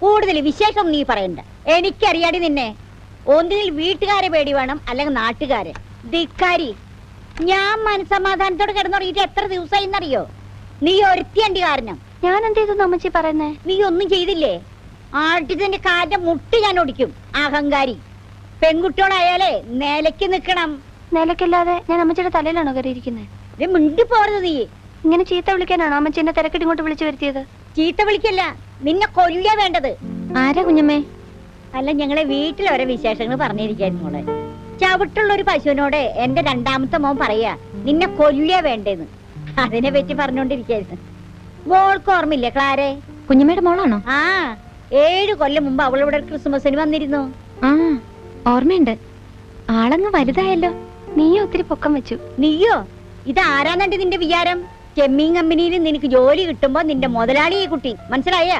കൂടുതൽ വിശേഷം നീ പറയണ്ട. എനിക്കറിയാടി നിന്നെ. ഒന്നിൽ വീട്ടുകാരെ പേടി വേണം, അല്ലെങ്കിൽ നാട്ടുകാരെ. ധിക്കാരി, ഞാൻ മനസമാധാനത്തോടെ കിടന്നുറങ്ങിയിട്ട് എത്ര ദിവസമായി എന്നറിയോ? നീ ഒരുത്തിയണ്ടി കാരണം. ഞാൻ എന്ത് ചെയ്തു അമ്മച്ചി പറയുന്നേ? നീ ഒന്നും ചെയ്തില്ലേ? ആട്ടിന്റെ കാലിന്റെ മുട്ട് ഞാൻ ഒടിക്കും. അഹങ്കാരി. പെൺകുട്ടികളായാലേ നിലയ്ക്ക് നിക്കണം. നിലക്കില്ലാതെ ഞാൻ അമ്മച്ചിയുടെ തലയിലാണോ കയറിയിരിക്കുന്നത്? മിണ്ടി പോരുത് നീ. ഇങ്ങനെ ചീത്ത വിളിക്കാനാണോ അമ്മച്ചി എന്നെ തിരക്കിട്ട് ഇങ്ങോട്ട് വിളിച്ചു വരുത്തിയത്? ചീത്ത വിളിക്കല്ല, നിന്നെ കൊല്ലുക വേണ്ടത്. ആരാ കുഞ്ഞമ്മേ? അല്ല, ഞങ്ങളെ വീട്ടിൽ ഓരോ വിശേഷങ്ങൾ പറഞ്ഞിരിക്കായിരുന്നു മോളെ. ചവിട്ടുള്ള ഒരു പശുവിനോട് എന്റെ രണ്ടാമത്തെ മോൻ പറയാ നിന്നെ കൊല്ലുക വേണ്ടേന്ന്. അതിനെ പറ്റി പറഞ്ഞോണ്ടിരിക്കായിരുന്നു. മോൾക്ക് ഓർമ്മയില്ലേ ക്ലാരെ? കുഞ്ഞമ്മയുടെ മോളാണോ? ആ, 7 കൊല്ലം മുമ്പ് അവളിവിടെ ക്രിസ്മസിന് വന്നിരുന്നു. ആ, ഓർമ്മയുണ്ട്. ആളങ്ങ് വലുതായല്ലോ. നീയോ ഒത്തിരി പൊക്കം വെച്ചു. നീയോ? ഇതാരാന്നുണ്ട് നിന്റെ വിചാരം? ചെമ്മീൻ കമ്പനിയിൽ നിനക്ക് ജോലി കിട്ടുമ്പോ നിന്റെ മുതലാളി ഈ കുട്ടി, മനസ്സിലായ?